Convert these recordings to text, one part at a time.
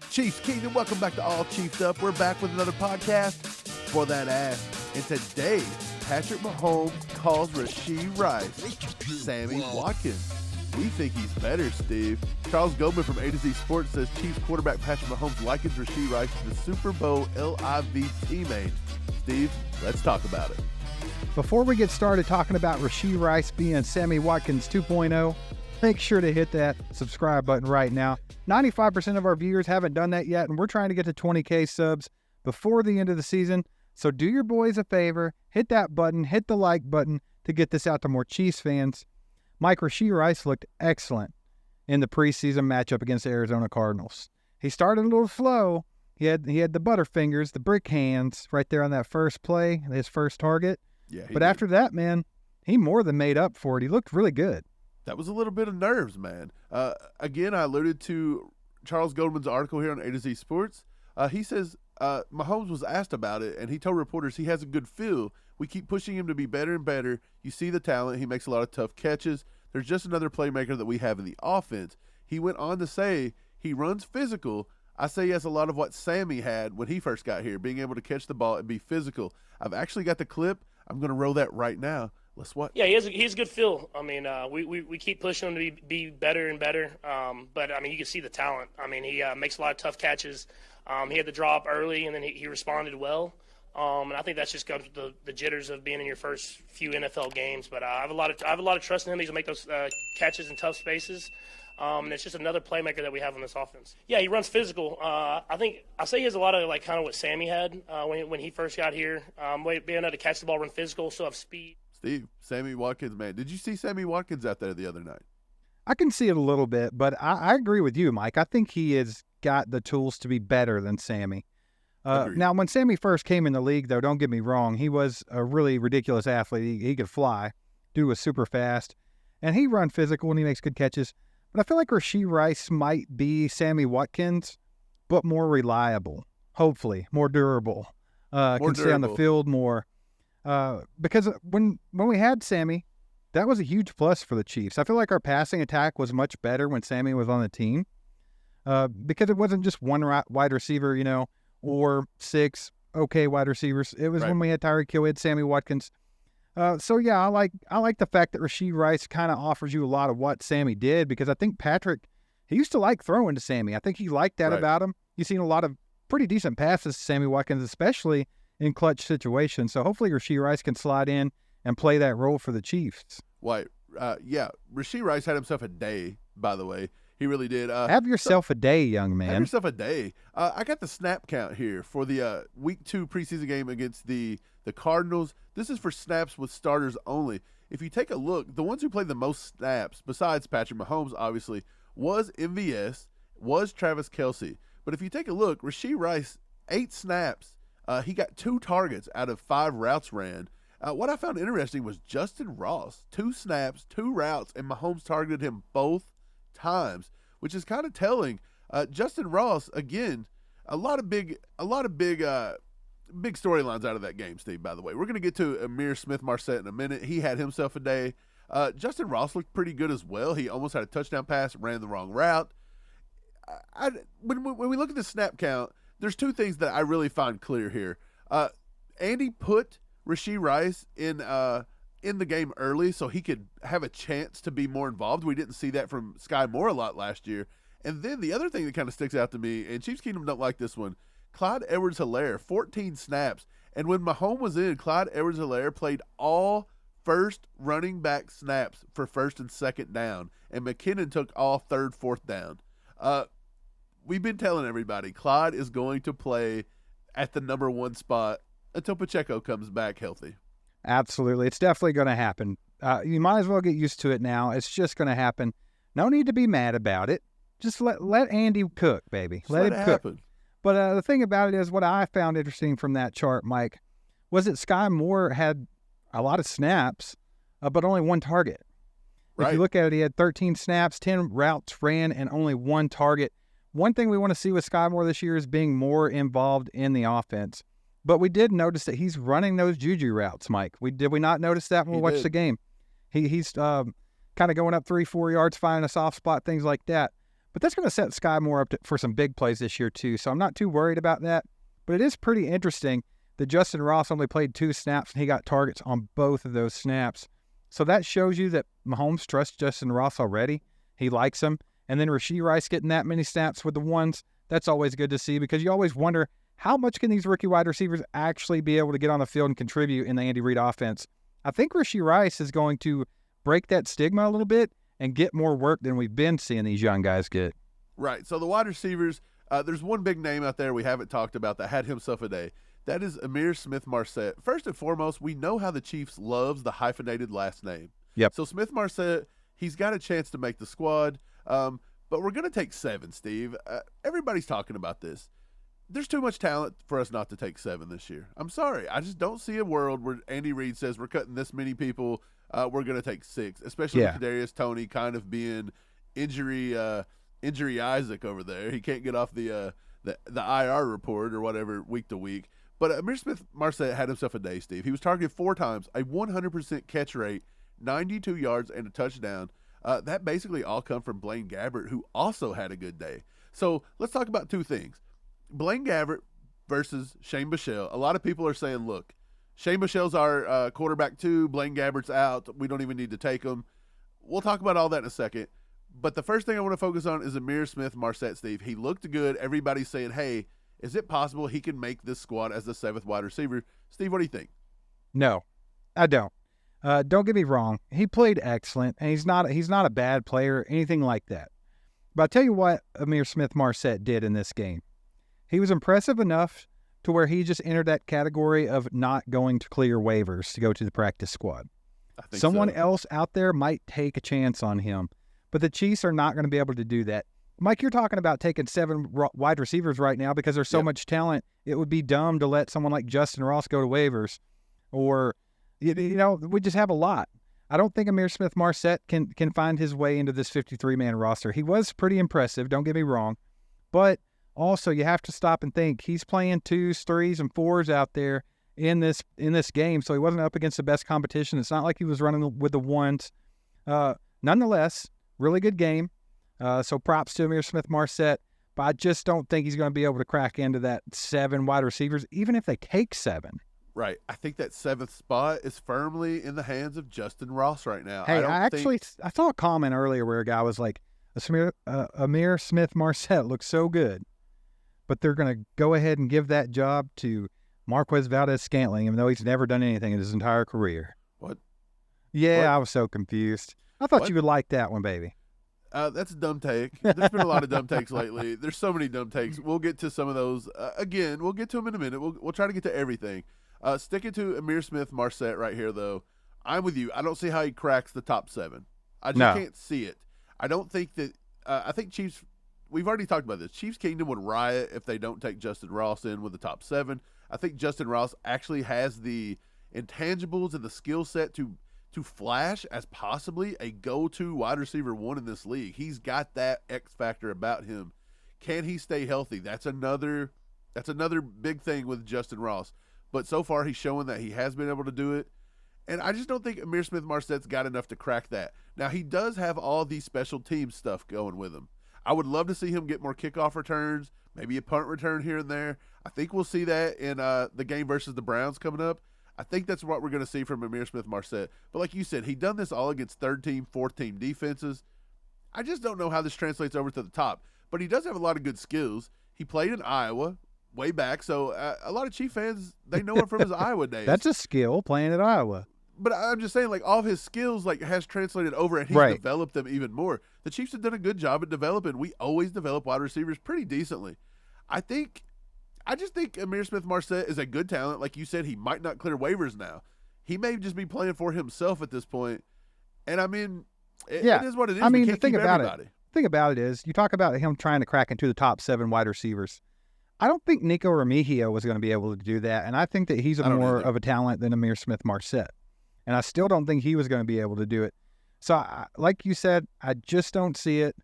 Chiefs Kingdom, welcome back to All Chiefed Up. We're back with another podcast for that ass. And today, Patrick Mahomes calls Rashee Rice Sammy Watkins. We think he's better, Steve. Charles Goldman from A to Z Sports says Chiefs quarterback Patrick Mahomes likens Rashee Rice to the Super Bowl LIV teammate. Steve, let's talk about it. Before we get started talking about Rashee Rice being Sammy Watkins 2.0, make sure to hit that subscribe button right now. 95% of our viewers haven't done that yet, and we're trying to get to 20K subs before the end of the season. So do your boys a favor, hit that button, hit the like button to get this out to more Chiefs fans. Mike, Rashee Rice looked excellent in the preseason matchup against the Arizona Cardinals. He started a little slow. He had the butterfingers, the brick hands right there on that first play, his first target. Yeah, but after that, man, he more than made up for it. He looked really good. That was a little bit of nerves, man. Again, I alluded to Charles Goldman's article here on A to Z Sports. He says Mahomes was asked about it, and he told reporters he has a good feel. We keep pushing him to be better and better. You see the talent. He makes a lot of tough catches. There's just another playmaker that we have in the offense. He went on to say he runs physical. I say he has a lot of what Sammy had when he first got here, being able to catch the ball and be physical. I've actually got the clip. I'm going to roll that right now. Let's watch. Yeah, he has a good feel. I mean, we keep pushing him to be better and better. But, I mean, you can see the talent. I mean, he makes a lot of tough catches. He had the drop early, and then he responded well. And I think that's just comes with the jitters of being in your first few NFL games. But I have a lot of trust in him. He's gonna make those catches in tough spaces. And it's just another playmaker that we have on this offense. Yeah, he runs physical. I say he has a lot of like kind of what Sammy had when he first got here. Being able to catch the ball, run physical, still have speed. Steve, Sammy Watkins, man, did you see Sammy Watkins out there the other night? I can see it a little bit, but I agree with you, Mike. I think he has got the tools to be better than Sammy. Now, when Sammy first came in the league, though, don't get me wrong, he was a really ridiculous athlete. He could fly. Dude was super fast. And he run physical and he makes good catches. But I feel like Rashee Rice might be Sammy Watkins, but more reliable, hopefully, more durable. Stay on the field more. Because when we had Sammy, that was a huge plus for the Chiefs. I feel like our passing attack was much better when Sammy was on the team. Because it wasn't just one wide receiver, or six okay wide receivers. It was when we had Tyreek Hill, we had Sammy Watkins. So yeah, I like the fact that Rashee Rice kind of offers you a lot of what Sammy did, because I think Patrick, he used to like throwing to Sammy. I think he liked that about him. You've seen a lot of pretty decent passes to Sammy Watkins, especially in clutch situations. So hopefully Rashee Rice can slide in and play that role for the Chiefs. Rashee Rice had himself a day, by the way. He really did. Have yourself a day, young man. Have yourself a day. I got the snap count here for the Week 2 preseason game against the Cardinals. This is for snaps with starters only. If you take a look, the ones who played the most snaps, besides Patrick Mahomes, obviously, was MVS, was Travis Kelce. But if you take a look, Rashee Rice, 8 snaps. He got 2 targets out of 5 routes ran. What I found interesting was Justin Ross, 2 snaps, 2 routes, and Mahomes targeted him both times, which is kind of telling. Justin Ross, again, a lot of big storylines out of that game, Steve, by the way. We're going to get to Amir Smith-Marsette in a minute. He had himself a day. Justin Ross looked pretty good as well. He almost had a touchdown pass, ran the wrong route. When we look at the snap count, there's 2 things that I really find clear here. Andy put Rashee Rice in the game early so he could have a chance to be more involved. We didn't see that from Sky Moore a lot last year. And then the other thing that kind of sticks out to me, and Chiefs Kingdom don't like this one, Clyde Edwards-Helaire, 14 snaps. And when Mahomes was in, Clyde Edwards-Helaire played all first running back snaps for first and second down. And McKinnon took all third, fourth down. We've been telling everybody, Clyde is going to play at the number 1 spot until Pacheco comes back healthy. Absolutely. It's definitely going to happen. You might as well get used to it now. It's just going to happen. No need to be mad about it. Just let Andy cook, baby. Let him cook. Happen. But the thing about it is, what I found interesting from that chart, Mike, was that Sky Moore had a lot of snaps, but only 1 target. Right. If you look at it, he had 13 snaps, 10 routes ran, and only 1 target. One thing we want to see with Sky Moore this year is being more involved in the offense. But we did notice that he's running those juju routes, Mike. Did we not notice that when we watched the game? He's kind of going up 3-4 yards, finding a soft spot, things like that. But that's going to set Sky more up for some big plays this year too, so I'm not too worried about that. But it is pretty interesting that Justin Ross only played 2 snaps, and he got targets on both of those snaps. So that shows you that Mahomes trusts Justin Ross already. He likes him. And then Rashee Rice getting that many snaps with the ones, that's always good to see, because you always wonder, how much can these rookie wide receivers actually be able to get on the field and contribute in the Andy Reid offense? I think Rashee Rice is going to break that stigma a little bit and get more work than we've been seeing these young guys get. Right. So the wide receivers, there's one big name out there we haven't talked about that had himself a day. That is Smith-Marsette. First and foremost, we know how the Chiefs loves the hyphenated last name. Yep. So Smith-Marsette, he's got a chance to make the squad, but we're going to take 7, Steve. Everybody's talking about this. There's too much talent for us not to take 7 this year. I'm sorry. I just don't see a world where Andy Reid says we're cutting this many people, we're going to take 6, especially with Kadarius Toney kind of being injury Isaac over there. He can't get off the IR report or whatever week to week. But Smith-Marsette had himself a day, Steve. He was targeted 4 times, a 100% catch rate, 92 yards, and a touchdown. That basically all come from Blaine Gabbert, who also had a good day. So let's talk about 2 things. Blaine Gabbert versus Shane Buechele. A lot of people are saying, look, Shane Buechele's our quarterback too. Blaine Gabbert's out. We don't even need to take him. We'll talk about all that in a second. But the first thing I want to focus on is Smith-Marsette, Steve. He looked good. Everybody's saying, hey, is it possible he can make this squad as the 7th wide receiver? Steve, what do you think? No, I don't. Don't get me wrong. He played excellent, and he's not a bad player, anything like that. But I'll tell you what Smith-Marsette did in this game. He was impressive enough to where he just entered that category of not going to clear waivers to go to the practice squad. Someone else out there might take a chance on him, but the Chiefs are not going to be able to do that. Mike, you're talking about taking 7 wide receivers right now because there's so much talent. It would be dumb to let someone like Justin Ross go to waivers, or we just have a lot. I don't think Smith-Marsette can find his way into this 53-man roster. He was pretty impressive, don't get me wrong, but also you have to stop and think he's playing 2s, 3s, and 4s out there in this game, so he wasn't up against the best competition. It's not like he was running with the 1s. Nonetheless, really good game. So props to Smith-Marsette, but I just don't think he's going to be able to crack into that 7 wide receivers, even if they take 7. Right. I think that 7th spot is firmly in the hands of Justin Ross right now. Hey, I saw a comment earlier where a guy was like, Smith-Marsette looks so good, but they're going to go ahead and give that job to Marquez Valdez-Scantling, even though he's never done anything in his entire career. What? Yeah, What? I was so confused. I thought you would like that one, baby. That's a dumb take. There's been a lot of dumb takes lately. There's so many dumb takes. We'll get to some of those. Again, we'll get to them in a minute. We'll try to get to everything. Sticking to Smith-Marsette right here, though, I'm with you. I don't see how he cracks the top 7. I just can't see it. I don't think that I think Chiefs – we've already talked about this. Chiefs Kingdom would riot if they don't take Justin Ross in with the top 7. I think Justin Ross actually has the intangibles and the skill set to flash as possibly a go-to wide receiver 1 in this league. He's got that X factor about him. Can he stay healthy? That's another big thing with Justin Ross. But so far he's showing that he has been able to do it. And I just don't think Smith-Marsette's got enough to crack that. Now, he does have all these special team stuff going with him. I would love to see him get more kickoff returns, maybe a punt return here and there. I think we'll see that in the game versus the Browns coming up. I think that's what we're going to see from Smith-Marsette. But like you said, he done this all against 3rd team, 4th team defenses. I just don't know how this translates over to the top. But he does have a lot of good skills. He played in Iowa way back, so a lot of Chief fans, they know him from his Iowa days. That's a skill, playing at Iowa. But I'm just saying, like, all of his skills, like, has translated over, and he's developed them even more. The Chiefs have done a good job at developing. We always develop wide receivers pretty decently. I just think Smith-Marsette is a good talent. Like you said, he might not clear waivers now. He may just be playing for himself at this point. And, I mean, it is what it is. I mean, the thing about it is, you talk about him trying to crack into the top 7 wide receivers. I don't think Nico Remigio was going to be able to do that, and I think that he's more of a talent than Smith-Marsette. And I still don't think he was going to be able to do it. So, like you said, I just don't see it.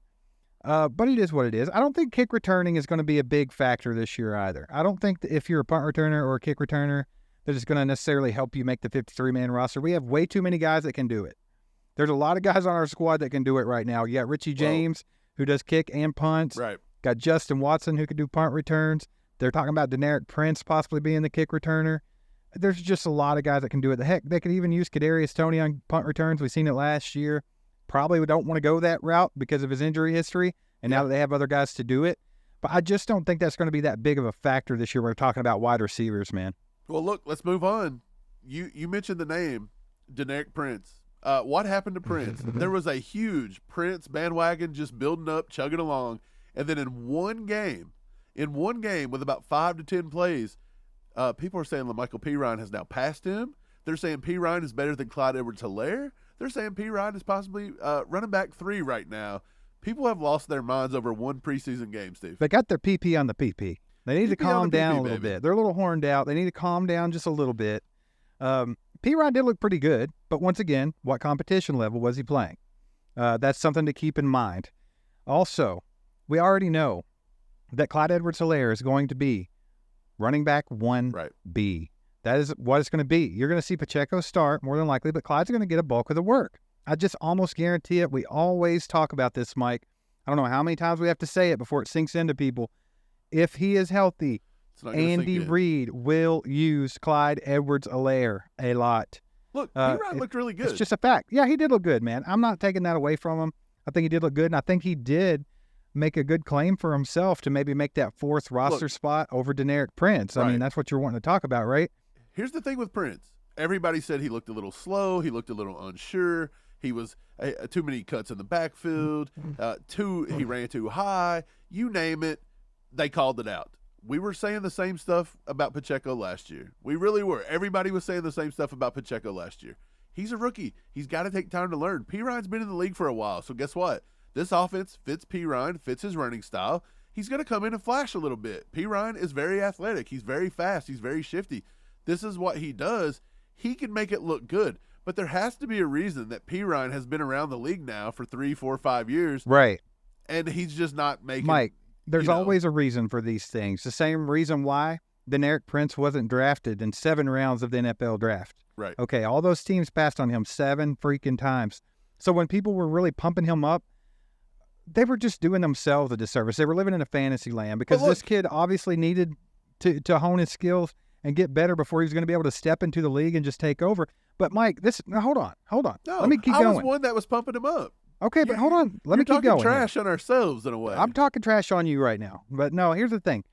But it is what it is. I don't think kick returning is going to be a big factor this year either. I don't think that if you're a punt returner or a kick returner, that it's going to necessarily help you make the 53-man roster. We have way too many guys that can do it. There's a lot of guys on our squad that can do it right now. You got Richie James, who does kick and punts. Right. Got Justin Watson, who could do punt returns. They're talking about Deneric Prince possibly being the kick returner. There's just a lot of guys that can do it. The heck, they could even use Kadarius Toney on punt returns. We've seen it last year. Probably don't want to go that route because of his injury history, and now that they have other guys to do it. But I just don't think that's going to be that big of a factor this year. We're talking about wide receivers, man. Well, look, let's move on. You mentioned the name, Deneric Prince. What happened to Prince? There was a huge Prince bandwagon just building up, chugging along, and then in one game with about 5 to 10 plays, people are saying LaMichael Perine has now passed him. They're saying Perine is better than Clyde Edwards-Helaire. They're saying Perine is possibly running back 3 right now. People have lost their minds over one preseason game, Steve. They got their PP on the PP. They need to calm down a little bit. They're a little horned out. They need to calm down just a little bit. Perine did look pretty good, but once again, what competition level was he playing? That's something to keep in mind. Also, we already know that Clyde Edwards-Helaire is going to be running back 1B. Right. That is what it's going to be. You're going to see Pacheco start, more than likely, but Clyde's going to get a bulk of the work. I just almost guarantee it. We always talk about this, Mike. I don't know how many times we have to say it before it sinks into people. If he is healthy, Andy Reid will use Clyde Edwards-Helaire a lot. Look, Perine looked really good. It's just a fact. Yeah, he did look good, man. I'm not taking that away from him. I think he did look good, and I think he did make a good claim for himself to maybe make that 4th roster spot over Deneric Prince. I mean, that's what you're wanting to talk about, right? Here's the thing with Prince. Everybody said he looked a little slow. He looked a little unsure. He was too many cuts in the backfield. He ran too high. You name it, they called it out. We were saying the same stuff about Pacheco last year. We really were. Everybody was saying the same stuff about Pacheco last year. He's a rookie. He's got to take time to learn. Perine's been in the league for a while, so guess what? This offense fits Perine, fits his running style. He's going to come in and flash a little bit. Perine is very athletic. He's very fast. He's very shifty. This is what he does. He can make it look good. But there has to be a reason that Perine has been around the league now for 3, 4, 5 years. Right. And he's just not making... Mike, there's always a reason for these things. The same reason why Deneric Prince wasn't drafted in 7 rounds of the NFL draft. Right. Okay, all those teams passed on him 7 freaking times. So when people were really pumping him up, they were just doing themselves a disservice. They were living in a fantasy land because this kid obviously needed to hone his skills and get better before he was going to be able to step into the league and just take over. But, Mike, hold on. No, let me keep going. I was one that was pumping him up. Okay, but hold on. Let me keep going. You're talking trash on ourselves in a way. I'm talking trash on you right now. But, no, here's the thing.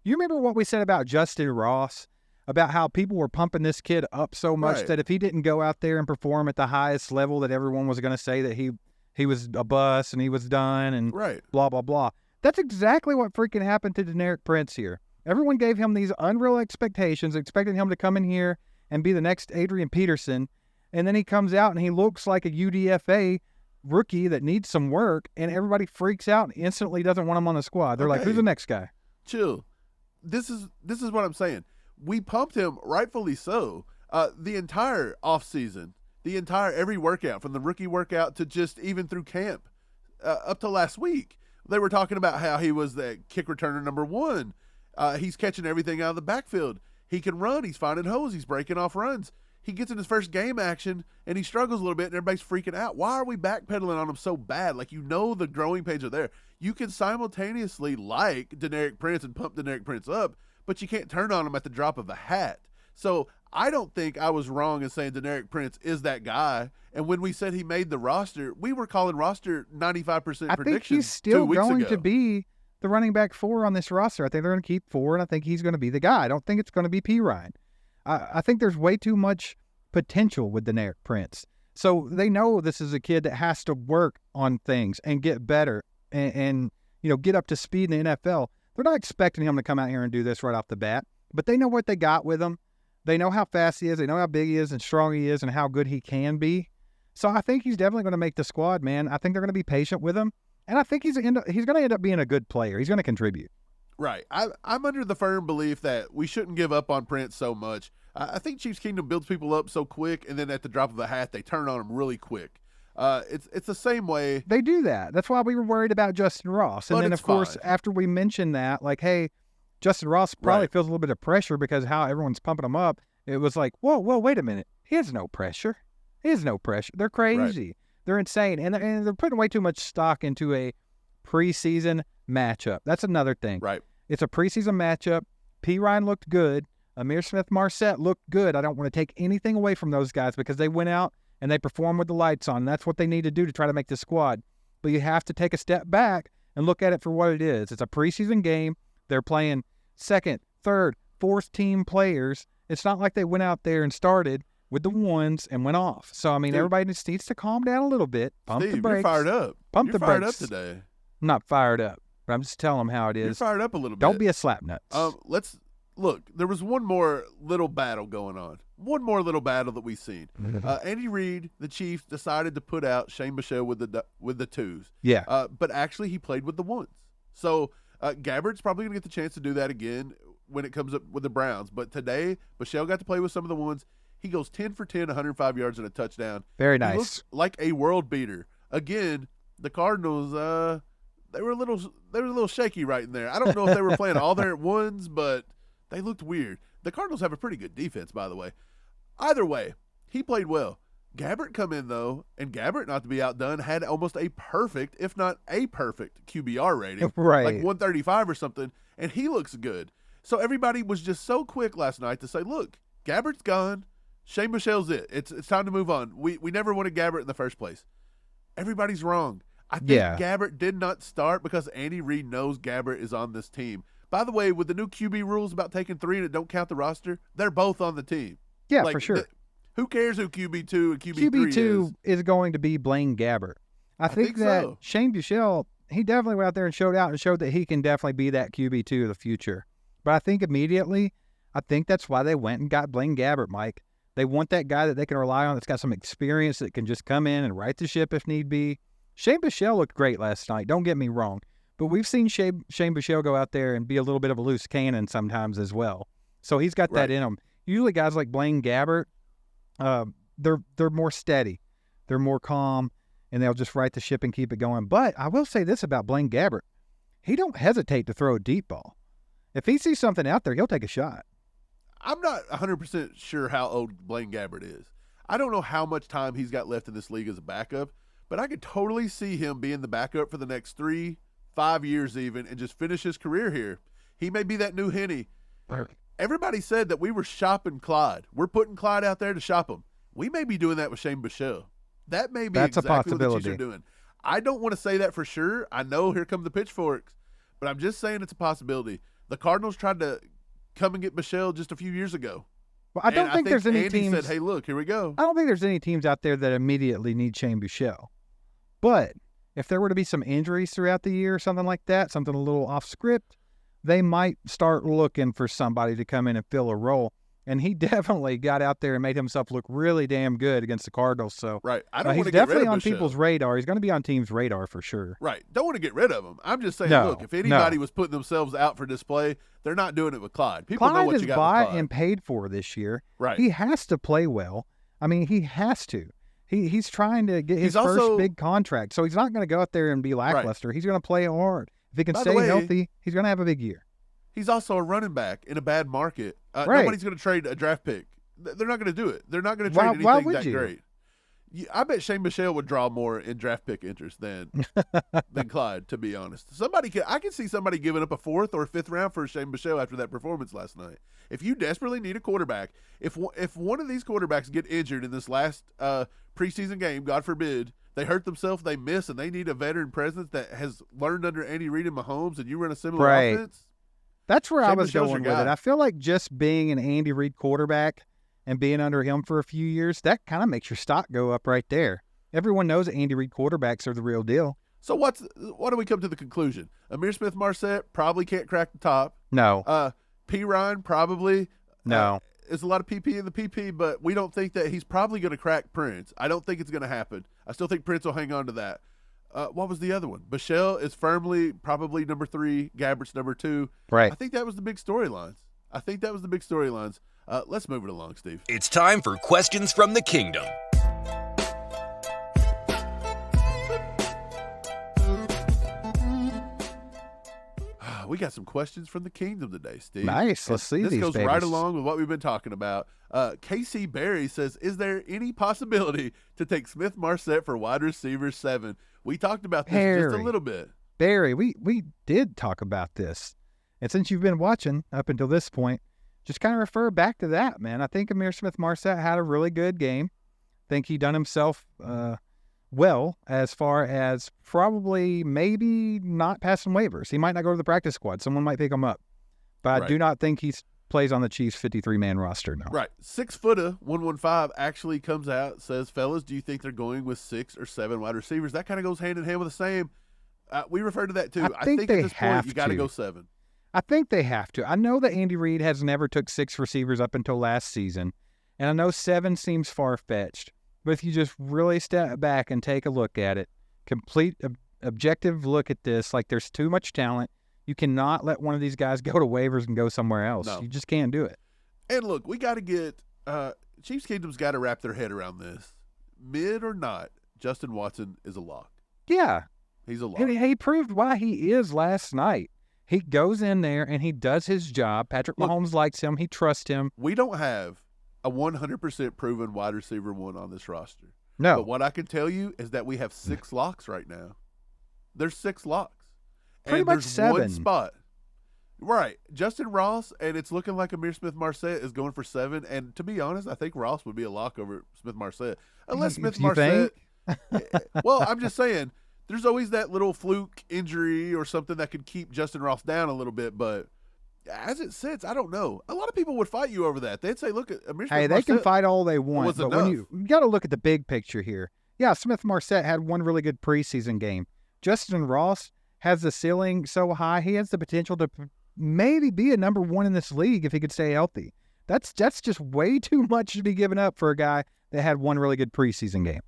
You remember what we said about Justin Ross, about how people were pumping this kid up so much that if he didn't go out there and perform at the highest level that everyone was going to say that he was a bust and he was done and blah, blah, blah. That's exactly what freaking happened to Deneric Prince here. Everyone gave him these unreal expectations, expecting him to come in here and be the next Adrian Peterson, and then he comes out and he looks like a UDFA rookie that needs some work, and everybody freaks out and instantly doesn't want him on the squad. They're like, who's the next guy? Chill. This is what I'm saying. We pumped him, rightfully so, the entire offseason, every workout, from the rookie workout to just even through camp up to last week. They were talking about how he was the kick returner number 1. He's catching everything out of the backfield. He can run. He's finding holes. He's breaking off runs. He gets in his first game action, and he struggles a little bit, and everybody's freaking out. Why are we backpedaling on him so bad? Like, the growing pains are there. You can simultaneously like Deneric Prince and pump Deneric Prince up, but you can't turn on him at the drop of a hat. So I don't think I was wrong in saying Deneric Prince is that guy. And when we said he made the roster, we were calling roster 95% predictions. I think he's still going to be the running back 4 on this roster. I think they're going to keep 4, and I think he's going to be the guy. I don't think it's going to be Perine. I think there's way too much potential with Deneric Prince. So they know this is a kid that has to work on things and get better and get up to speed in the NFL. They're not expecting him to come out here and do this right off the bat, but they know what they got with him. They know how fast he is. They know how big he is and strong he is and how good he can be. So I think he's definitely going to make the squad, man. I think they're going to be patient with him. And I think he's going to end up being a good player. He's going to contribute. Right. I'm under the firm belief that we shouldn't give up on Prince so much. I think Chiefs Kingdom builds people up so quick, and then at the drop of a hat, they turn on them really quick. It's the same way. They do that. That's why we were worried about Justin Ross. And then, of course, after we mentioned that, like, hey, Justin Ross probably feels a little bit of pressure because how everyone's pumping him up. It was like, whoa, wait a minute. He has no pressure. He has no pressure. They're crazy. Right. They're insane. And they're putting way too much stock into a preseason matchup. That's another thing. Right. It's a preseason matchup. Perine looked good. Smith-Marsette looked good. I don't want to take anything away from those guys because they went out and they performed with the lights on. That's what they need to do to try to make the squad. But you have to take a step back and look at it for what it is. It's a preseason game. They're playing second, third, fourth team players. It's not like they went out there and started with the ones and went off. So, I mean, everybody just needs to calm down a little bit. Pump the brakes. You're fired up. Pump the fired brakes. Up today. I'm not fired up, but I'm just telling them how it is. You're fired up a little bit. Don't be a slapnuts. Let's look. There was one more little battle going on. One more little battle that we've seen. Andy Reid, the Chiefs, decided to put out Shane Bichelle with the twos. Yeah. But actually, he played with the ones. So Gabbert's probably going to get the chance to do that again when it comes up with the Browns. But today, Bichelle got to play with some of the ones. He goes 10 for 10, 105 yards and a touchdown. Very nice. He looks like a world beater. Again, the Cardinals, they were a little shaky right in there. I don't know if they were playing all their ones, but they looked weird. The Cardinals have a pretty good defense, by the way. Either way, he played well. Gabbert come in, though, and Gabbert, not to be outdone, had almost a perfect, if not a perfect, QBR rating. Right. Like 135 or something, and he looks good. So everybody was just so quick last night to say, look, Gabbert's gone. Shane Michelle's it. It's time to move on. We never wanted Gabbert in the first place. Everybody's wrong. I think Gabbert did not start because Andy Reid knows Gabbert is on this team. By the way, with the new QB rules about taking 3 and it don't count the roster, they're both on the team. Yeah, for sure. Who cares who QB2 and QB3 QB2 is going to be Blaine Gabbert. I think that so. Shane Bichelle, he definitely went out there and showed that he can definitely be that QB2 of the future. But I think immediately, that's why they went and got Blaine Gabbert, Mike. They want that guy that they can rely on that's got some experience that can just come in and right the ship if need be. Shane Bichelle looked great last night. Don't get me wrong. But we've seen Shane Bichelle go out there and be a little bit of a loose cannon sometimes as well. So he's got that in him. Usually guys like Blaine Gabbert, they're more steady. They're more calm, and they'll just right the ship and keep it going. But I will say this about Blaine Gabbert. He don't hesitate to throw a deep ball. If he sees something out there, he'll take a shot. I'm not 100% sure how old Blaine Gabbert is. I don't know how much time he's got left in this league as a backup, but I could totally see him being the backup for the next 3-5 years even and just finish his career here. He may be that new Henny. Everybody said that we were shopping Clyde. We're putting Clyde out there to shop him. We may be doing that with Shane Bichelle. That may be That's exactly a possibility. what the Chiefs are doing. I don't want to say that for sure. I know here come the pitchforks, but I'm just saying it's a possibility. The Cardinals tried to come and get Bichelle just a few years ago. Well, I don't think there's any Andy teams. said, "Hey, look, here we go." I don't think there's any teams out there that immediately need Shane Bichelle. But if there were to be some injuries throughout the year or something like that, something a little off script, they might start looking for somebody to come in and fill a role. And he definitely got out there and made himself look really damn good against the Cardinals. So right, I don't want he's to get definitely rid of on Bichelle. People's radar. He's going to be on teams' radar for sure. Right, don't want to get rid of him. I'm just saying, look, if anybody was putting themselves out for display, they're not doing it with Clyde. People know what you got with Clyde. Clyde is bought and paid for this year. Right, he has to play well. I mean, he has to. He's trying to get his first big contract, so he's not going to go out there and be lackluster. Right. He's going to play hard. If he can stay healthy, he's going to have a big year. He's also a running back in a bad market. Nobody's going to trade a draft pick. They're not going to do it. They're not going to trade anything that great. I bet Shane Bichelle would draw more in draft pick interest than Clyde, to be honest. I can see somebody giving up a 4th or 5th round for Shane Bichelle after that performance last night. If you desperately need a quarterback, if one of these quarterbacks get injured in this last preseason game, God forbid, they hurt themselves, they miss, and they need a veteran presence that has learned under Andy Reid and Mahomes, and you run a similar offense. That's where I was going with it. I feel like just being an Andy Reid quarterback and being under him for a few years, that kind of makes your stock go up right there. Everyone knows that Andy Reid quarterbacks are the real deal. So what do we come to the conclusion? Smith-Marsette probably can't crack the top. No. Perine probably. No. There's a lot of PP in the PP, but we don't think that he's probably going to crack Prince. I don't think it's going to happen. I still think Prince will hang on to that. What was the other one? Bichelle is firmly probably number 3. Gabbert's number 2. Right. I think that was the big storylines. Let's move it along, Steve. It's time for Questions from the Kingdom. We got some questions from the kingdom today, Steve. Nice. Let's see these. This goes babies. right along with what we've been talking about. KC Barry says, is there any possibility to take Smith-Marsette for wide receiver 7? We talked about this just a little bit. Barry, we did talk about this. And since you've been watching up until this point, just kind of refer back to that, man. I think Ihmir Smith-Marsette had a really good game. I think he done himself well as far as probably maybe not passing waivers. He might not go to the practice squad. Someone might pick him up. But I do not think he plays on the Chiefs' 53-man roster now. Right. 6'1", 115 actually comes out, says, fellas, do you think they're going with 6 or 7 wide receivers? That kind of goes hand in hand with the same. We refer to that too. I think at this point you got to go 7. I think they have to. I know that Andy Reid has never took 6 receivers up until last season, and I know 7 seems far-fetched. But if you just really step back and take a look at it, complete objective look at this, like there's too much talent. You cannot let one of these guys go to waivers and go somewhere else. No. You just can't do it. And look, we got to get Chiefs Kingdom's got to wrap their head around this. Mid or not, Justin Watson is a lock. Yeah. He's a lock. And he proved why he is last night. He goes in there and he does his job. Patrick Mahomes likes him. He trusts him. We don't have a 100% proven wide receiver 1 on this roster. No. But what I can tell you is that we have 6 locks right now. There's 6 locks. Pretty much 7. One spot. Right. Justin Ross, and it's looking like Ihmir Smith-Marsette is going for 7. And to be honest, I think Ross would be a lock over Smith-Marsette. Unless Smith-Marsette. Well, I'm just saying, there's always that little fluke injury or something that could keep Justin Ross down a little bit. But as it sits, I don't know. A lot of people would fight you over that. They'd say, look, Ihmir Smith-Marsette. Hey, they can fight all they want. But when you got to look at the big picture here. Yeah, Smith-Marsette had one really good preseason game. Justin Ross has the ceiling so high, he has the potential to maybe be a number 1 in this league if he could stay healthy. That's just way too much to be given up for a guy that had one really good preseason game.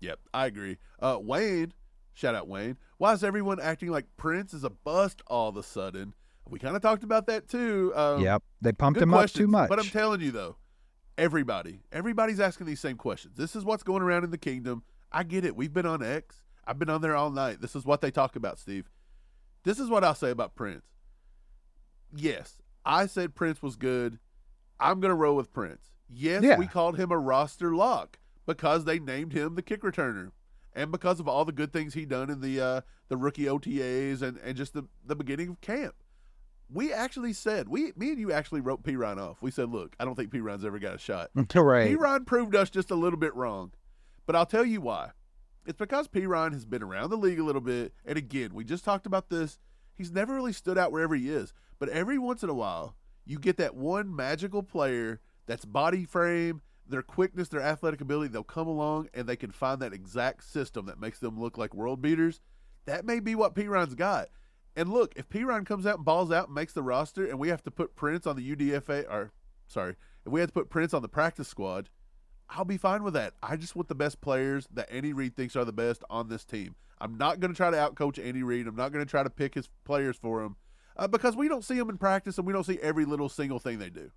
Yep, I agree. Wayne, shout out Wayne. Why is everyone acting like Prince is a bust all of a sudden? We kind of talked about that too. Yep, they pumped him up too much. But I'm telling you though, everybody's asking these same questions. This is what's going around in the kingdom. I get it. We've been on X. I've been on there all night. This is what they talk about, Steve. This is what I'll say about Prince. Yes, I said Prince was good. I'm going to roll with Prince. Yes, we called him a roster lock because they named him the kick returner and because of all the good things he done in the rookie OTAs and just the beginning of camp. We actually said, me and you actually wrote Perine off. We said, look, I don't think Perine's ever got a shot. Right. Perine proved us just a little bit wrong. But I'll tell you why. It's because Perine has been around the league a little bit. And again, we just talked about this. He's never really stood out wherever he is. But every once in a while, you get that one magical player that's body frame, their quickness, their athletic ability. They'll come along and they can find that exact system that makes them look like world beaters. That may be what Perine's got. And look, if Perine comes out and balls out and makes the roster and we have to put Prince on the if we have to put Prince on the practice squad, I'll be fine with that. I just want the best players that Andy Reid thinks are the best on this team. I'm not going to try to outcoach Andy Reid. I'm not going to try to pick his players for him because we don't see them in practice and we don't see every little single thing they do.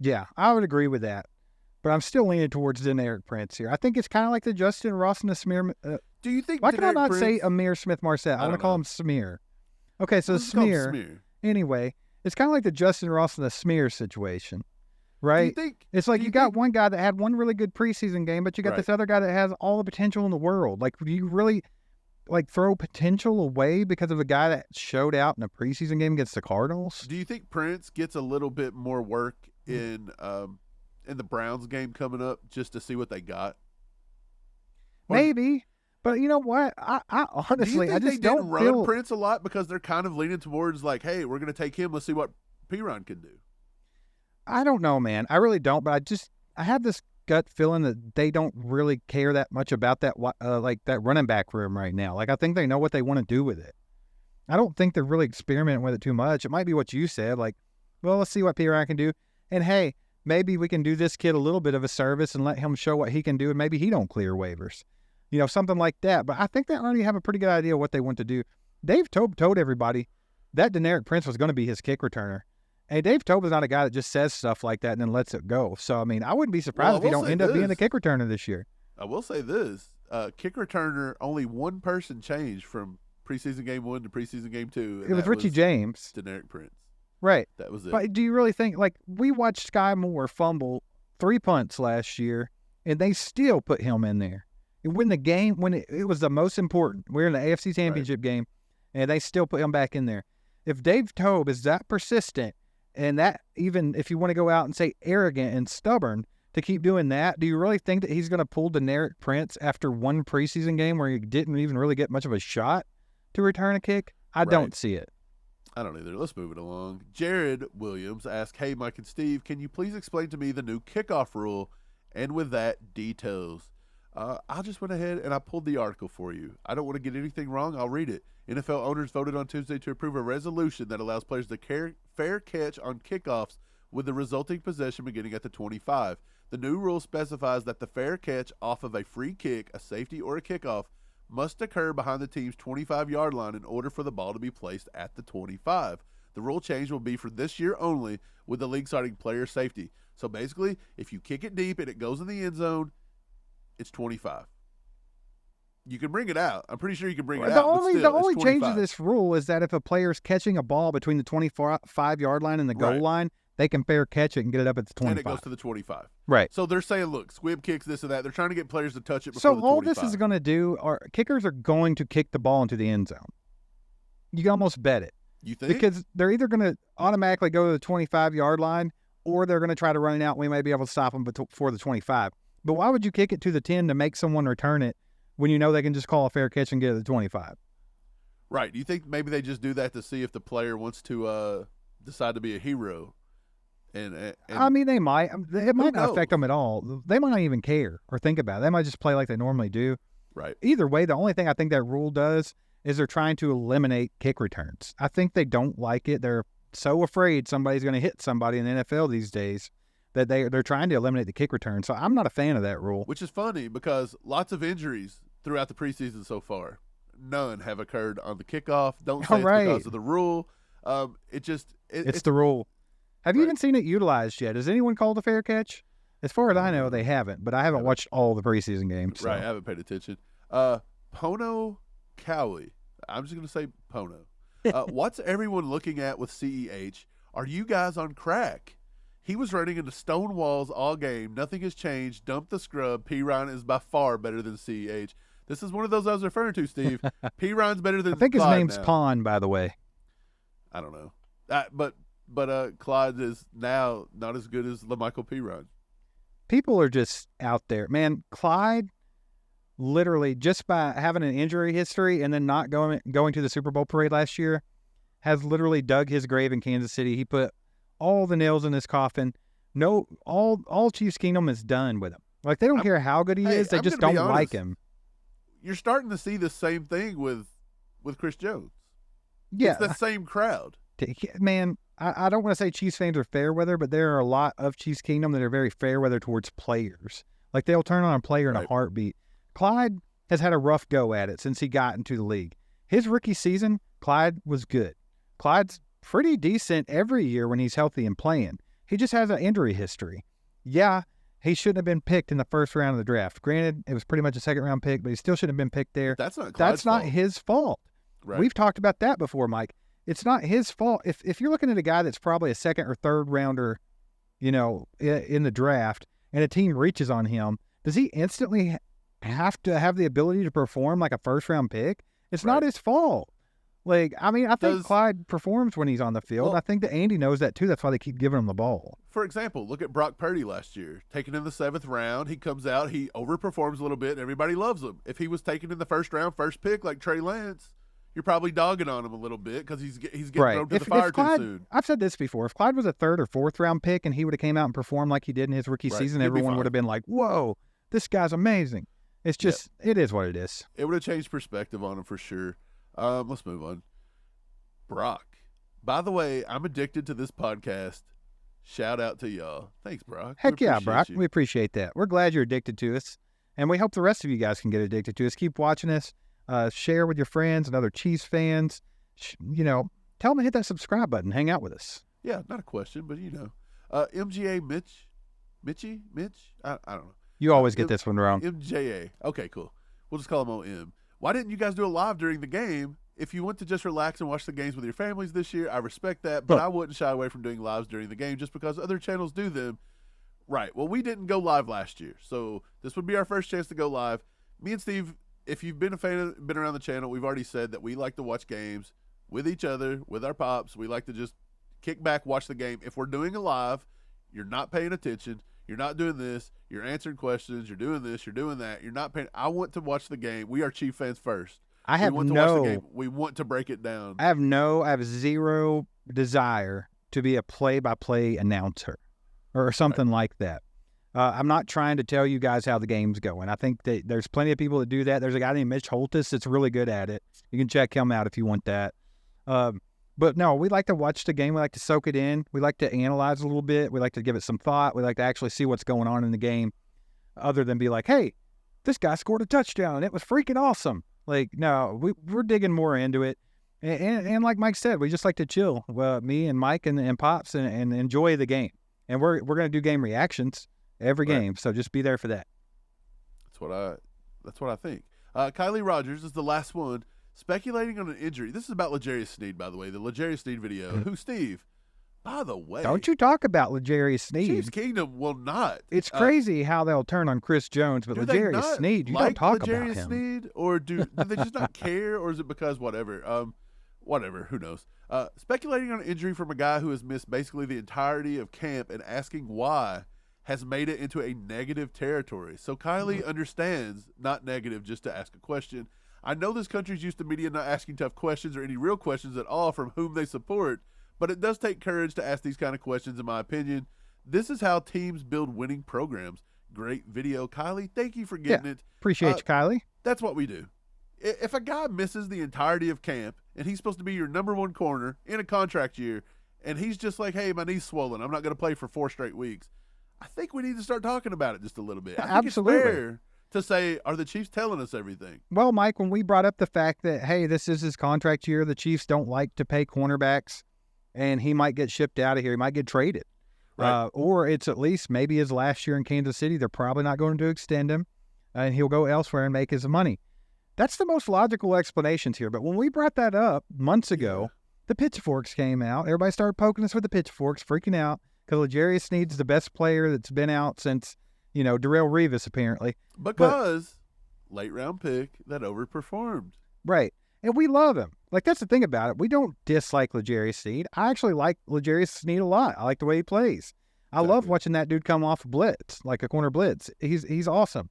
Yeah, I would agree with that. But I'm still leaning towards Deneric Prince here. I think it's kind of like the Justin Ross and the Smear. Do you think? Why can I not say Ihmir Smith-Marsette? I want to call him Smear. Okay, so Smear. Anyway, it's kind of like the Justin Ross and the Smear situation, right? It's like you got one guy that had one really good preseason game, but you got this other guy that has all the potential in the world. Like, do you really throw potential away because of a guy that showed out in a preseason game against the Cardinals? Do you think Prince gets a little bit more work in the Browns game coming up just to see what they got? Maybe. But you know what? I honestly, I just don't run Prince a lot because they're kind of leaning towards like, hey, we're going to take him. Let's see what Perine can do. I don't know, man. I really don't. But I have this gut feeling that they don't really care that much about that, that running back room right now. Like, I think they know what they want to do with it. I don't think they're really experimenting with it too much. It might be what you said, like, well, let's see what Perine can do. And hey, maybe we can do this kid a little bit of a service and let him show what he can do, and maybe he don't clear waivers. You know, something like that. But I think they already have a pretty good idea of what they want to do. Dave Toub told everybody that Deneric Prince was going to be his kick returner. And Dave Toub is not a guy that just says stuff like that and then lets it go. So, I mean, I wouldn't be surprised if he don't end up being the kick returner this year. I will say this. Kick returner, only one person changed from preseason game 1 to preseason game 2. It was Richie James. Deneric Prince. Right. That was it. But do you really think, we watched Sky Moore fumble 3 punts last year, and they still put him in there. And when the game, when it was the most important, we're in the AFC Championship game, and they still put him back in there. If Dave Toub is that persistent, and that even if you want to go out and say arrogant and stubborn to keep doing that, do you really think that he's going to pull Deneric Prince after one preseason game where he didn't even really get much of a shot to return a kick? I don't see it. I don't either. Let's move it along. Jared Williams asked, "Hey, Mike and Steve, can you please explain to me the new kickoff rule, and with that, details?" I just went ahead and I pulled the article for you. I don't want to get anything wrong. I'll read it. NFL owners voted on Tuesday to approve a resolution that allows players to fair catch on kickoffs with the resulting possession beginning at the 25. The new rule specifies that the fair catch off of a free kick, a safety, or a kickoff must occur behind the team's 25-yard line in order for the ball to be placed at the 25. The rule change will be for this year only, with the league citing player safety. So basically, if you kick it deep and it goes in the end zone, it's 25. You can bring it out. I'm pretty sure you can bring it out. The only change to this rule is that if a player's catching a ball between the 25-yard line and the goal line, they can fair catch it and get it up at the 25. And it goes to the 25. Right. So they're saying, look, squib kicks, this and that. They're trying to get players to touch it before the 25. So all this is going to do, kickers are going to kick the ball into the end zone. You can almost bet it. You think? Because they're either going to automatically go to the 25-yard line or they're going to try to run it out. We may be able to stop them before the 25. But why would you kick it to the 10 to make someone return it when you know they can just call a fair catch and get it to the 25? Right. Do you think maybe they just do that to see if the player wants to decide to be a hero? And I mean, they might. It might not affect them at all. They might not even care or think about it. They might just play like they normally do. Right. Either way, the only thing I think that rule does is they're trying to eliminate kick returns. I think they don't like it. They're so afraid somebody's going to hit somebody in the NFL these days that they're trying to eliminate the kick return. So I'm not a fan of that rule. Which is funny because lots of injuries throughout the preseason so far. None have occurred on the kickoff. Don't say it's because of the rule. It's the rule. Have you even seen it utilized yet? Has anyone called a fair catch? As far as I know, they haven't, but I haven't watched all the preseason games. So. Right, I haven't paid attention. Pono Cowie. I'm just going to say Pono. What's everyone looking at with CEH? Are you guys on crack? He was running into stone walls all game. Nothing has changed. Dump the scrub. Perine is by far better than CEH. This is one of those I was referring to, Steve. Perine's better than I think Clyde his name's now. Pon, by the way. I don't know. But Clyde is now not as good as LaMichael Perine. People are just out there. Man, Clyde, literally, just by having an injury history and then not going to the Super Bowl parade last year, has literally dug his grave in Kansas City. He put all the nails in his coffin. No, all Chiefs Kingdom is done with him. Like, they don't care how good he is. They just don't like him. You're starting to see the same thing with Chris Jones. Yeah. It's the same crowd. Man, I don't want to say Chiefs fans are fair weather, but there are a lot of Chiefs Kingdom that are very fair weather towards players. Like, they'll turn on a player in a heartbeat. Clyde has had a rough go at it since he got into the league. His rookie season, Clyde was good. Clyde's pretty decent every year when he's healthy and playing. He just has an injury history. Yeah, he shouldn't have been picked in the first round of the draft. Granted, it was pretty much a second-round pick, but he still shouldn't have been picked there. That's not his fault. Right. We've talked about that before, Mike. It's not his fault. If you're looking at a guy that's probably a second or third rounder, in the draft, and a team reaches on him, does he instantly have to have the ability to perform like a first-round pick? It's not his fault. Like, I mean, I think Clyde performs when he's on the field. Well, I think that Andy knows that too. That's why they keep giving him the ball. For example, look at Brock Purdy last year. Taken in the 7th round, he comes out, he overperforms a little bit, and everybody loves him. If he was taken in the first round, first pick like Trey Lance, you're probably dogging on him a little bit because he's getting thrown to the fire too soon. I've said this before. If Clyde was a 3rd or 4th round pick and he would have came out and performed like he did in his rookie season, everyone would have been like, whoa, this guy's amazing. It's just, It is what it is. It would have changed perspective on him for sure. Let's move on. Brock. By the way, I'm addicted to this podcast. Shout out to y'all. Thanks, Brock. Heck yeah, Brock. We appreciate that. We're glad you're addicted to us. And we hope the rest of you guys can get addicted to us. Keep watching us. Share with your friends and other Chiefs fans. Tell them to hit that subscribe button. Hang out with us. Yeah, not a question, but MGA Mitch? I don't know. You always get this one wrong. MJA. Okay, cool. We'll just call him OM. Why didn't you guys do it live during the game? If you want to just relax and watch the games with your families this year, I respect that, but I wouldn't shy away from doing lives during the game just because other channels do them. Right. Well, we didn't go live last year, so this would be our first chance to go live. Me and Steve if you've been been around the channel, we've already said that we like to watch games with each other, with our pops. We like to just kick back, watch the game. If we're doing it live, you're not paying attention. You're not doing this. You're answering questions. You're doing this. You're doing that. You're not paying. I want to watch the game. We are Chief fans first. We want to watch the game. We want to break it down. I have zero desire to be a play-by-play announcer or something like that. I'm not trying to tell you guys how the game's going. I think that there's plenty of people that do that. There's a guy named Mitch Holtis that's really good at it. You can check him out if you want that. But no, we like to watch the game. We like to soak it in. We like to analyze a little bit. We like to give it some thought. We like to actually see what's going on in the game other than be like, hey, this guy scored a touchdown. It was freaking awesome. Like, no, we're digging more into it. And like Mike said, we just like to chill. Well, me and Mike and Pops and enjoy the game. And we're going to do game reactions every game. So just be there for that. That's what I think. Kylie Rogers is the last one. Speculating on an injury. This is about L'Jarius Sneed, by the way. The L'Jarius Sneed video. Who, Steve? By the way. Don't you talk about L'Jarius Sneed. Chiefs Kingdom will not. It's crazy how they'll turn on Chris Jones, but L'Jarius Sneed, you don't talk about him. L'Jarius Sneed, or do they just not care, or is it because whatever? Whatever, who knows? Speculating on an injury from a guy who has missed basically the entirety of camp and asking why has made it into a negative territory. So Kylie understands not negative just to ask a question. I know this country's used to media not asking tough questions or any real questions at all from whom they support, but it does take courage to ask these kind of questions, in my opinion. This is how teams build winning programs. Great video, Kylie. Thank you for getting it. Appreciate you, Kylie. That's what we do. If a guy misses the entirety of camp and he's supposed to be your number one corner in a contract year, and he's just like, hey, my knee's swollen, I'm not going to play for 4 straight weeks, I think we need to start talking about it just a little bit. I think Absolutely. It's fair to say, are the Chiefs telling us everything? Well, Mike, when we brought up the fact that, hey, this is his contract year, the Chiefs don't like to pay cornerbacks, and he might get shipped out of here. He might get traded. Right. Or it's at least maybe his last year in Kansas City. They're probably not going to extend him, and he'll go elsewhere and make his money. That's the most logical explanations here. But when we brought that up months ago, the pitchforks came out. Everybody started poking us with the pitchforks, freaking out, because L'Jarius Sneed's the best player that's been out since, Darrelle Revis, apparently. Because late round pick that overperformed. Right. And we love him. Like, that's the thing about it. We don't dislike L'Jarius Sneed. I actually like L'Jarius Sneed a lot. I like the way he plays. I love watching that dude come off a blitz, like a corner blitz. He's awesome.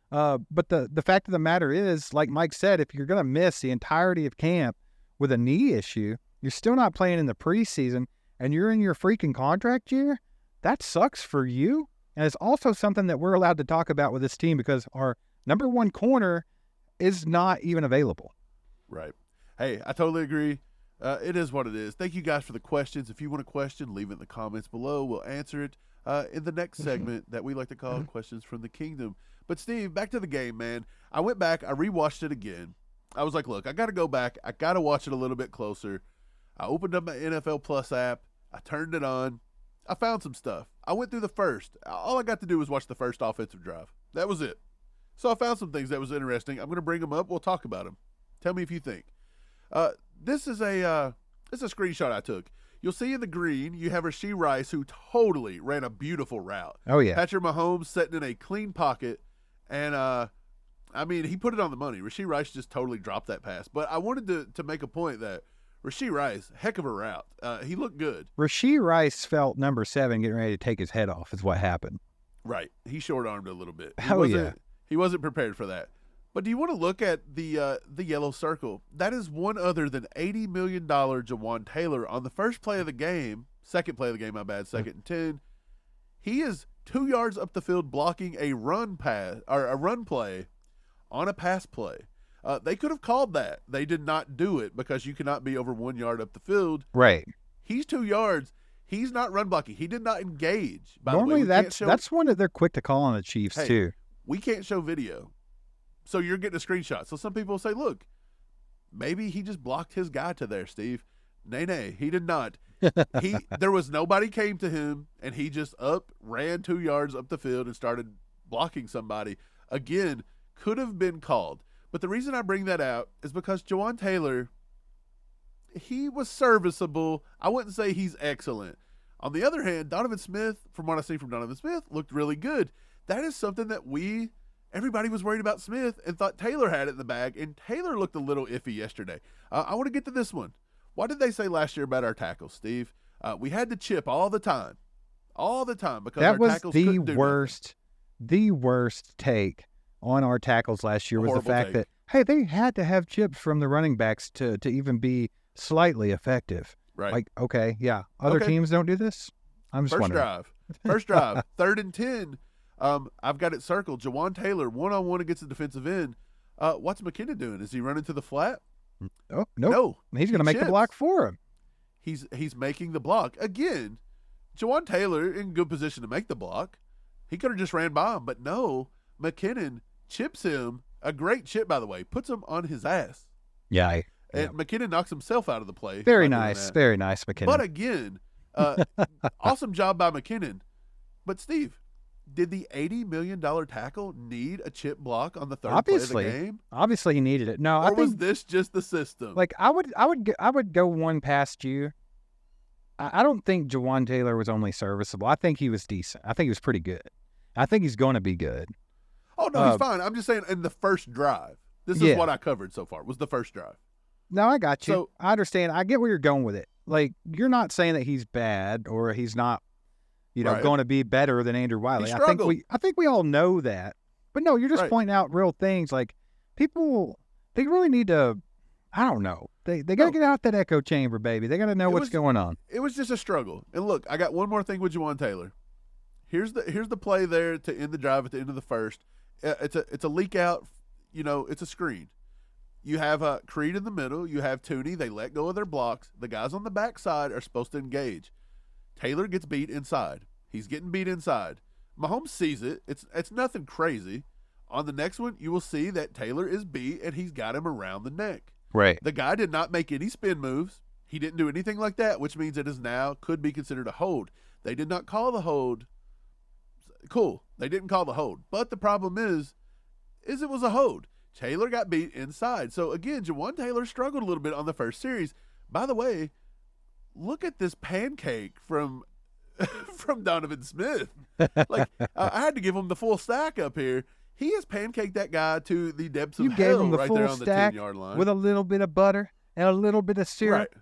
But the fact of the matter is, like Mike said, if you're going to miss the entirety of camp with a knee issue, you're still not playing in the preseason, and you're in your freaking contract year, that sucks for you. And it's also something that we're allowed to talk about with this team because our number one corner is not even available. Right. Hey, I totally agree. It is what it is. Thank you guys for the questions. If you want a question, leave it in the comments below. We'll answer it in the next segment that we like to call Questions from the Kingdom. But, Steve, back to the game, man. I went back. I rewatched it again. I was like, look, I got to go back. I got to watch it a little bit closer. I opened up my NFL Plus app. I turned it on. I found some stuff. I went through the first. All I got to do was watch the first offensive drive. That was it. So I found some things that was interesting. I'm going to bring them up. We'll talk about them. Tell me if you think. This is a screenshot I took. You'll see in the green, you have Rashee Rice, who totally ran a beautiful route. Oh, yeah. Patrick Mahomes sitting in a clean pocket. And, he put it on the money. Rashee Rice just totally dropped that pass. But I wanted to make a point that Rashee Rice, heck of a route. He looked good. Rashee Rice felt number 7 getting ready to take his head off is what happened. Right. He short-armed a little bit. He wasn't prepared for that. But do you want to look at the yellow circle? That is one other than $80 million Juwan Taylor on the first play of the game, second play of the game, my bad, 2nd and 10. He is 2 yards up the field blocking a run pass or a run play on a pass play. They could have called that. They did not do it because you cannot be over 1 yard up the field. Right. He's 2 yards. He's not run blocking. He did not engage. Normally, that's one that they're quick to call on the Chiefs, too. We can't show video. So you're getting a screenshot. So some people say, look, maybe he just blocked his guy to there, Steve. Nay, he did not. There was nobody came to him, and he just ran 2 yards up the field and started blocking somebody. Again, could have been called. But the reason I bring that out is because Juwan Taylor, he was serviceable. I wouldn't say he's excellent. On the other hand, Donovan Smith, from what I see from Donovan Smith, looked really good. That is something that we everybody was worried about Smith and thought Taylor had it in the bag, and Taylor looked a little iffy yesterday. I want to get to this one. What did they say last year about our tackles, Steve? We had to chip all the time because that our was tackles the couldn't do worst. The worst take on our tackles last year was the fact that, hey, they had to have chips from the running backs to even be slightly effective. Right. Like, okay, yeah. Other teams don't do this? I'm just wondering. First drive, 3rd and 10. I've got it circled. Juwan Taylor, one-on-one against the defensive end. What's McKinnon doing? Is he running to the flat? Oh, no. He's going to make the block for him. He's making the block. Again, Juwan Taylor in good position to make the block. He could have just ran by him, but no. McKinnon chips him. A great chip, by the way. Puts him on his ass. Yeah. And McKinnon knocks himself out of the play. Very nice, McKinnon. But again, awesome job by McKinnon. But, Steve, did the $80 million tackle need a chip block on the third play of the game? Obviously, he needed it. No, or was this just the system? Like, I would go one past you. I don't think Juwan Taylor was only serviceable. I think he was decent. I think he was pretty good. I think he's going to be good. Oh, no, he's fine. I'm just saying in the first drive. This is what I covered so far, was the first drive. No, I got you. So, I understand. I get where you're going with it. Like, you're not saying that he's bad or he's not, going to be better than Andrew Wiley. I think we all know that. But no, you're just pointing out real things. Like, people, they really need to, I don't know. They got to get out that echo chamber, baby. They got to know what's going on. It was just a struggle. And look, I got one more thing with Juwan Taylor. Here's the play there to end the drive at the end of the first. It's a leak out. It's a screen. You have Creed in the middle. You have Tooney. They let go of their blocks. The guys on the backside are supposed to engage. Taylor gets beat inside. He's getting beat inside. Mahomes sees it. It's nothing crazy. On the next one, you will see that Taylor is beat, and he's got him around the neck. Right. The guy did not make any spin moves. He didn't do anything like that, which means it is now could be considered a hold. They did not call the hold. Cool. They didn't call the hold. But the problem is it was a hold. Taylor got beat inside. So, again, Juwan Taylor struggled a little bit on the first series. By the way, look at this pancake from Donovan Smith. Like, I had to give him the full stack up here. He has pancaked that guy to the depths of hell him the right full there on the stack 10-yard line. With a little bit of butter and a little bit of syrup.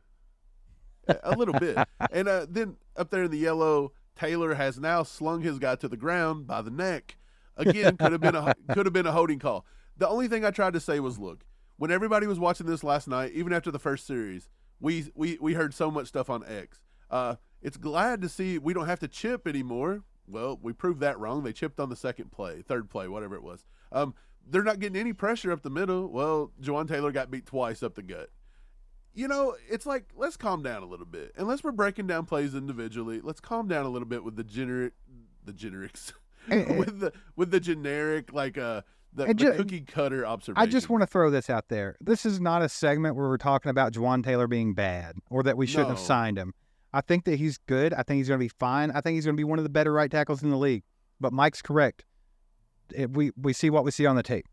Right. A little bit. And then up there in the yellow, Taylor has now slung his guy to the ground by the neck. Again, could have been a holding call. The only thing I tried to say was, look, when everybody was watching this last night, even after the first series, we heard so much stuff on X. It's glad to see we don't have to chip anymore. Well, we proved that wrong. They chipped on the third play, whatever it was. They're not getting any pressure up the middle. Well, Juwan Taylor got beat twice up the gut. It's like, let's calm down a little bit. Unless we're breaking down plays individually, let's calm down a little bit with the generics. with the generic, like, the cookie cutter observation. I just want to throw this out there. This is not a segment where we're talking about Juwan Taylor being bad or that we shouldn't have signed him. I think that he's good. I think he's going to be fine. I think he's going to be one of the better right tackles in the league. But Mike's correct. We see what we see on the tape.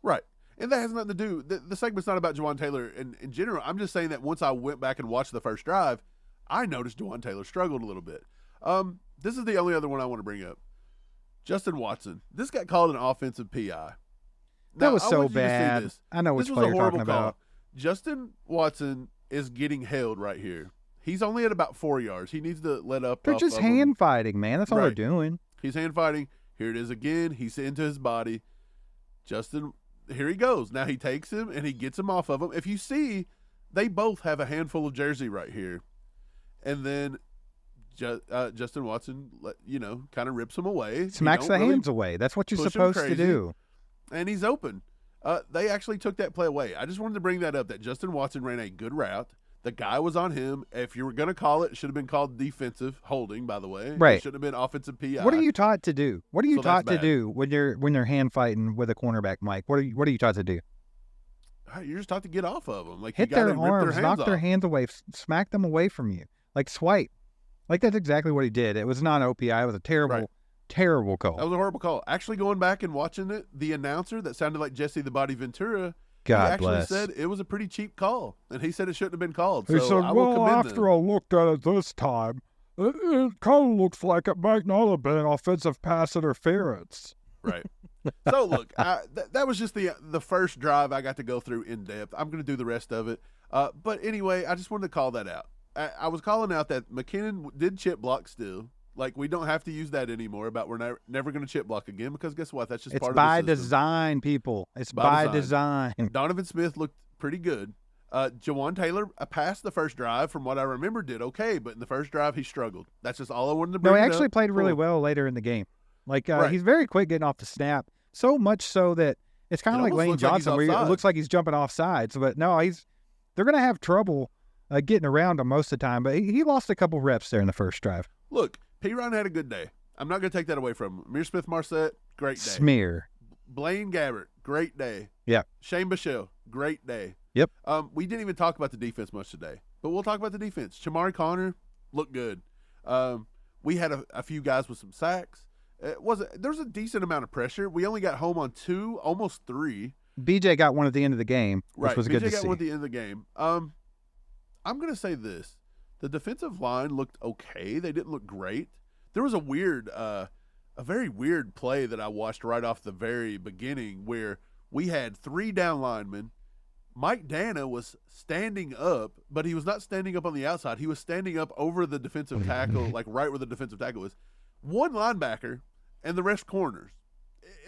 Right. And that has nothing to do. The segment's not about Juwan Taylor in general. I'm just saying that once I went back and watched the first drive, I noticed Juwan Taylor struggled a little bit. This is the only other one I want to bring up. Justin Watson. This got called an offensive PI. That was so bad. I know which play you're talking about. Justin Watson is getting held right here. He's only at about 4 yards. He needs to let up. They're just hand fighting, man. That's all they're doing. He's hand fighting. Here it is again. He's into his body. Justin, here he goes. Now he takes him and he gets him off of him. If you see, they both have a handful of jersey right here. And then Justin Watson, kind of rips him away. Smacks the hands away. That's what you're supposed to do. And he's open. They actually took that play away. I just wanted to bring that up, that Justin Watson ran a good route. The guy was on him. If you were going to call it, it should have been called defensive holding, by the way. Right. It shouldn't have been offensive PI. What are you taught to do? What are you taught to do when you're hand fighting with a cornerback, Mike? What are you taught to do? You're just taught to get off of them. Like, hit you gotta their arms, rip their knock hands their off. hands away, smack them away from you. Like swipe. Like that's exactly what he did. It was not an OPI. It was a terrible, terrible call. That was a horrible call. Actually, going back and watching it, the announcer that sounded like Jesse the Body Ventura, God he actually bless. said it was a pretty cheap call, and he said it shouldn't have been called. He So said, I will well, commend after them. I looked at it this time, it kind of looks like it might not have been offensive pass interference. Right. So, look, that was just the first drive I got to go through in depth. I'm going to do the rest of it. But anyway, I just wanted to call that out. I was calling out that McKinnon did chip block still. Like, we don't have to use that anymore about we're never going to chip block again because guess what? That's just part of the system. It's by design, people. It's by design. Donovan Smith looked pretty good. Juwan Taylor passed the first drive. From what I remember, did okay, but in the first drive, he struggled. That's just all I wanted to bring up. No, he actually played really well later in the game. Like, Right. He's very quick getting off the snap, so much so that it's kind of like Lane Johnson, where it looks like he's jumping off sides. But no, they're going to have trouble getting around him most of the time. But he lost a couple reps there in the first drive. Look, Perine had a good day. I'm not going to take that away from him. Amir Smith-Marsette, great day. Smear. Blaine Gabbert, great day. Yeah. Shane Bichelle, great day. Yep. We didn't even talk about the defense much today, but we'll talk about the defense. Chamari Connor looked good. We had a few guys with some sacks. There was a decent amount of pressure. We only got home on 2, almost 3. BJ got one at the end of the game, which was good to see. BJ got one at the end of the game. I'm going to say this. The defensive line looked okay. They didn't look great. There was a very weird play that I watched right off the very beginning where we had 3 down linemen. Mike Dana was standing up, but he was not standing up on the outside. He was standing up over the defensive tackle, like right where the defensive tackle was. 1 linebacker and the rest corners.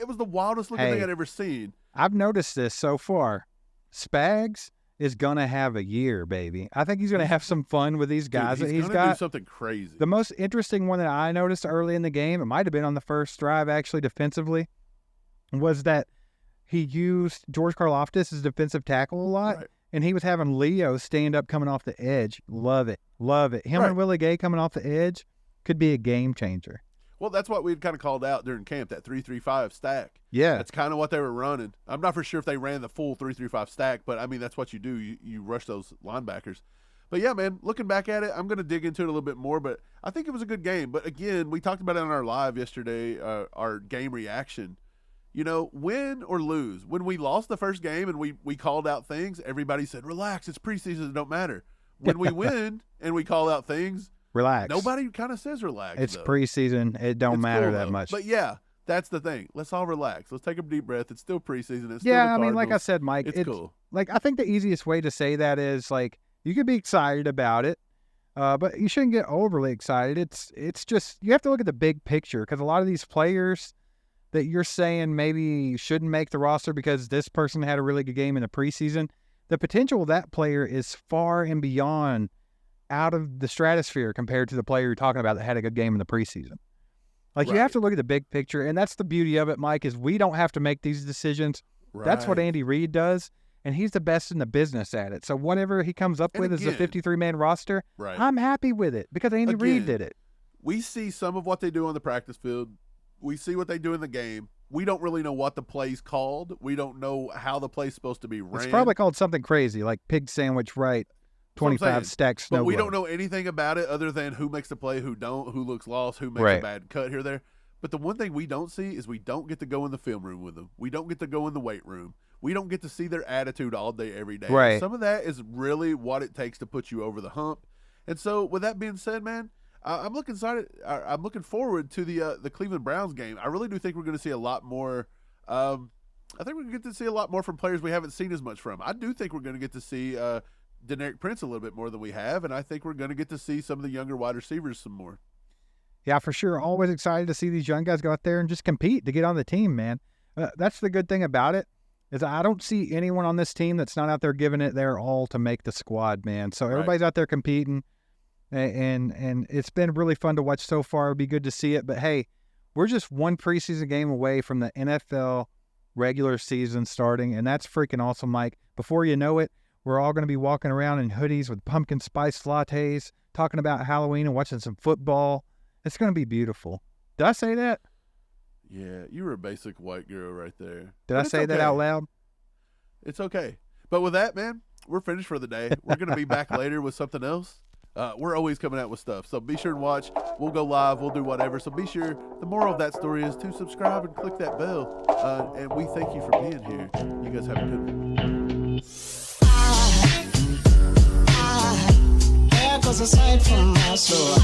It was the wildest looking thing I'd ever seen. I've noticed this so far. Spags is going to have a year, baby. I think he's going to have some fun with these guys. Dude, he's going to do something crazy. The most interesting one that I noticed early in the game, it might have been on the first drive actually defensively, was that he used George Karlaftis as defensive tackle a lot, right. And he was having Leo stand up coming off the edge. Love it. Love it. Him and Willie Gay coming off the edge could be a game changer. Well, that's what we had kind of called out during camp, that 3-3-5 stack. Yeah. That's kind of what they were running. I'm not for sure if they ran the full 3-3-5 stack, but, I mean, that's what you do. You rush those linebackers. But, yeah, man, looking back at it, I'm going to dig into it a little bit more, but I think it was a good game. But, again, we talked about it on our live yesterday, our game reaction. You know, win or lose. When we lost the first game and we called out things, everybody said, relax, it's preseason, it don't matter. When we win and we call out things, relax. nobody kind of says relax. It's though. Preseason. It don't matter that much. But, yeah, that's the thing. Let's all relax. Let's take a deep breath. It's still preseason. It's yeah, still I mean, like I said, Mike, it's cool. Like, I think the easiest way to say that is, like, you could be excited about it, but you shouldn't get overly excited. It's just, you have to look at the big picture because a lot of these players that you're saying maybe shouldn't make the roster because this person had a really good game in the preseason, the potential of that player is far and beyond out of the stratosphere compared to the player you're talking about that had a good game in the preseason. Like, you have to look at the big picture, and that's the beauty of it, Mike, is we don't have to make these decisions. Right. That's what Andy Reid does, and he's the best in the business at it. So whatever he comes up with as a 53-man roster, I'm happy with it because Andy Reid did it. We see some of what they do on the practice field. We see what they do in the game. We don't really know what the play's called. We don't know how the play's supposed to be ran. It's probably called something crazy, like pig sandwich right, 25 stack snow. But we globe. don't know anything about it other than who makes the play, who don't, who looks lost, who makes a bad cut here or there. But the one thing we don't see is we don't get to go in the film room with them. We don't get to go in the weight room. We don't get to see their attitude all day, every day. Right. Some of that is really what it takes to put you over the hump. And so with that being said, man, I'm looking forward to the Cleveland Browns game. I really do think we're going to see a lot more. I think we're going to get to see a lot more from players we haven't seen as much from. I do think we're going to get to see Deneric Prince a little bit more than we have, and I think we're going to get to see some of the younger wide receivers some more. Yeah, for sure. Always excited to see these young guys go out there and just compete to get on the team, man. That's the good thing about it is I don't see anyone on this team that's not out there giving it their all to make the squad, man. So everybody's out there competing. And it's been really fun to watch so far. It'd be good to see it. But, hey, we're just one preseason game away from the NFL regular season starting, and that's freaking awesome, Mike. Before you know it, we're all going to be walking around in hoodies with pumpkin spice lattes, talking about Halloween and watching some football. It's going to be beautiful. Did I say that? Yeah, you were a basic white girl right there. Did I say that out loud? It's okay. But with that, man, we're finished for the day. We're going to be back later with something else. We're always coming out with stuff, so be sure and watch. We'll go live. We'll do whatever. So be sure. The moral of that story is to subscribe and click that bell. And we thank you for being here. You guys have a good one. There goes a sight from my soul.